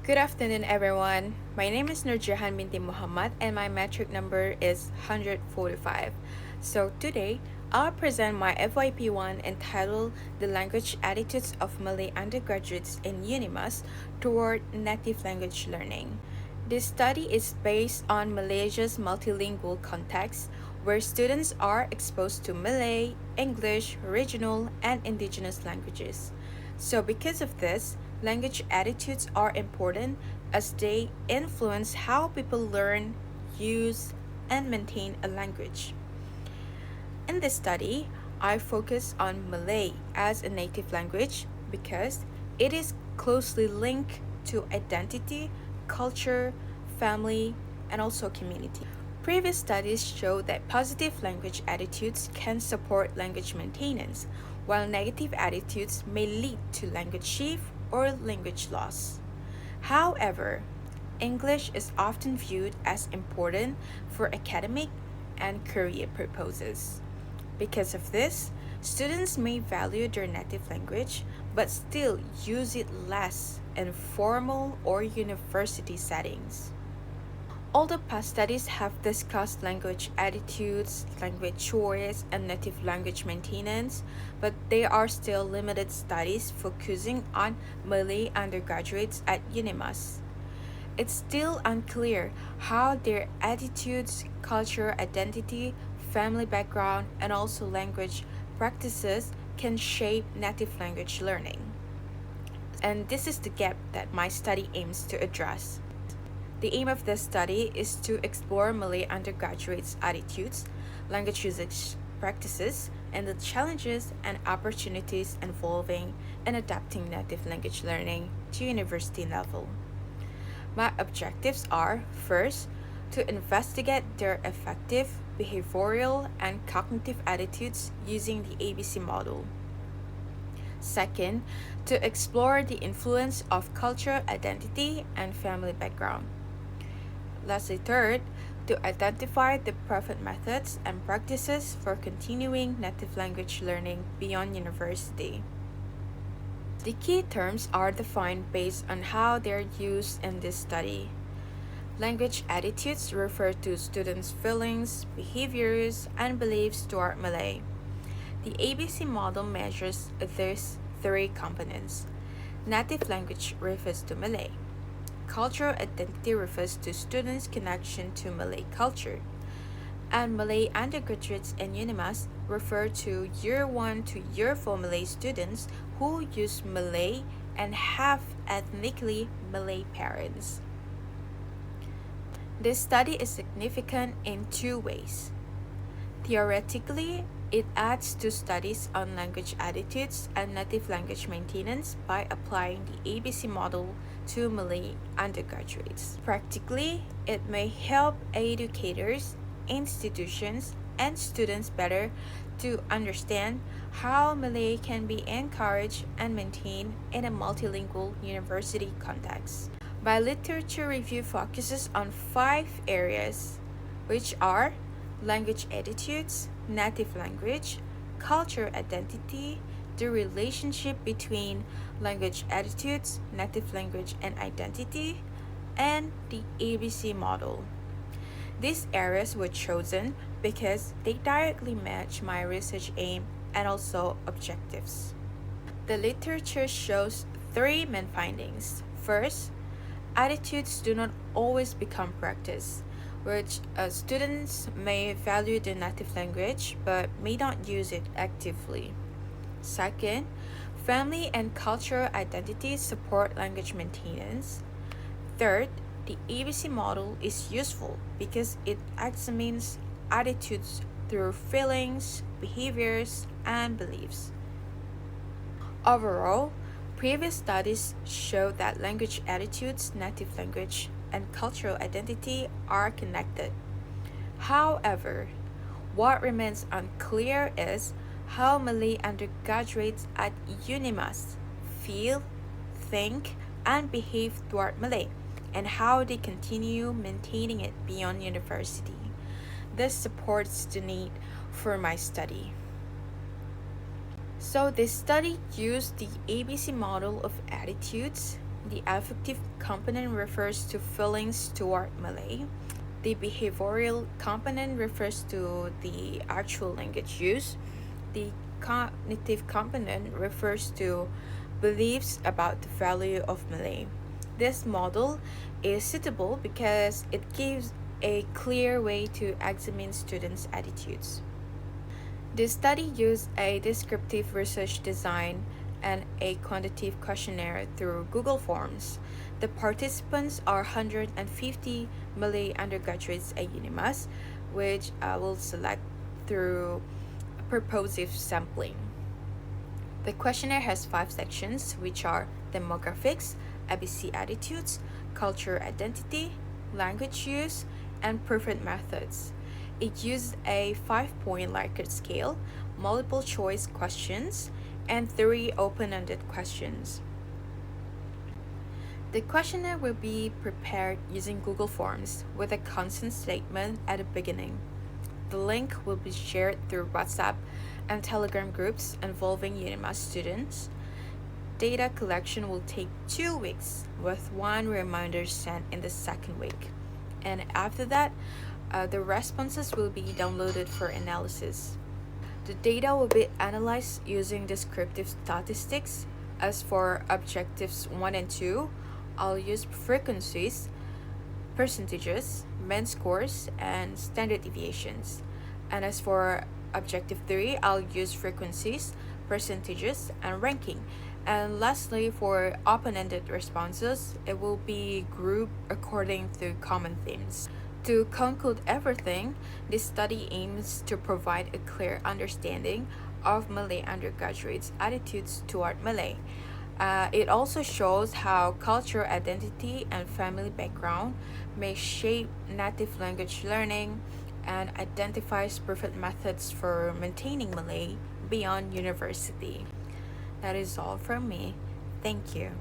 Good afternoon, everyone. My name is Nurjahan binti Muhammad, and my metric number is 145. So today, I'll present my FYP1 entitled The Language Attitudes of Malay Undergraduates in UNIMAS Toward Native Language Learning. This study is based on Malaysia's multilingual context, where students are exposed to Malay, English, regional, and indigenous languages. So, because of this, language attitudes are important as they influence how people learn, use, and maintain a language. In this study, I focus on Malay as a native language because it is closely linked to identity, culture, family, and also community. Previous studies show that positive language attitudes can support language maintenance, while negative attitudes may lead to language shift or language loss. However, English is often viewed as important for academic and career purposes. Because of this, students may value their native language but still use it less in formal or university settings. Although past studies have discussed language attitudes, language choice, and native language maintenance, but there are still limited studies focusing on Malay undergraduates at UNIMAS. It's still unclear how their attitudes, culture, identity, family background, and also language practices can shape native language learning. And this is the gap that my study aims to address. The aim of this study is to explore Malay undergraduates' attitudes, language usage practices, and the challenges and opportunities involving in adapting native language learning to university level. My objectives are first, to investigate their effective behavioral and cognitive attitudes using the ABC model. Second, to explore the influence of cultural identity and family background. Lastly, third, to identify the preferred methods and practices for continuing native language learning beyond university. The key terms are defined based on how they're used in this study. Language attitudes refer to students' feelings, behaviors, and beliefs toward Malay. The ABC model measures these three components. Native language refers to Malay. Cultural identity refers to students' connection to Malay culture. And Malay undergraduates in UNIMAS refer to Year 1 to Year 4 Malay students who use Malay and have ethnically Malay parents. This study is significant in two ways. Theoretically, it adds to studies on language attitudes and native language maintenance by applying the ABC model to Malay undergraduates. Practically, it may help educators, institutions, and students better to understand how Malay can be encouraged and maintained in a multilingual university context. My literature review focuses on 5 areas, which are language attitudes, native language, culture identity, the relationship between language attitudes, native language, and identity, and the ABC model. These areas were chosen because they directly match my research aim and also objectives. The literature shows 3 main findings. First, attitudes do not always become practice, which students may value their native language but may not use it actively. Second, family and cultural identity support language maintenance. Third, the ABC model is useful because it examines attitudes through feelings, behaviors, and beliefs. Overall, previous studies show that language attitudes, native language, and cultural identity are connected. However, what remains unclear is how Malay undergraduates at UNIMAS feel, think, and behave toward Malay, and how they continue maintaining it beyond university. This supports the need for my study. So this study used the ABC model of attitudes, The affective component refers to feelings toward Malay. The behavioral component refers to the actual language use. The cognitive component refers to beliefs about the value of Malay. This model is suitable because it gives a clear way to examine students' attitudes. The study used a descriptive research design and a quantitative questionnaire through Google Forms. The participants are 150 Malay undergraduates at UNIMAS, which I will select through purposive sampling. The questionnaire has 5 sections, which are demographics, ABC attitudes, culture identity, language use, and preferred methods. It used a 5-point Likert scale, multiple choice questions, and 3 open-ended questions. The questionnaire will be prepared using Google Forms with a consent statement at the beginning. The link will be shared through WhatsApp and Telegram groups involving UNIMAS students. Data collection will take 2 weeks, with 1 reminder sent in the second week. And after that, the responses will be downloaded for analysis. The data will be analyzed using descriptive statistics. As for objectives 1 and 2, I'll use frequencies, percentages, mean scores, and standard deviations. And as for objective 3, I'll use frequencies, percentages, and ranking. And lastly, for open-ended responses, it will be grouped according to common themes. To conclude everything, this study aims to provide a clear understanding of Malay undergraduates' attitudes toward Malay. It also shows how cultural identity and family background may shape native language learning and identifies preferred methods for maintaining Malay beyond university. That is all from me. Thank you.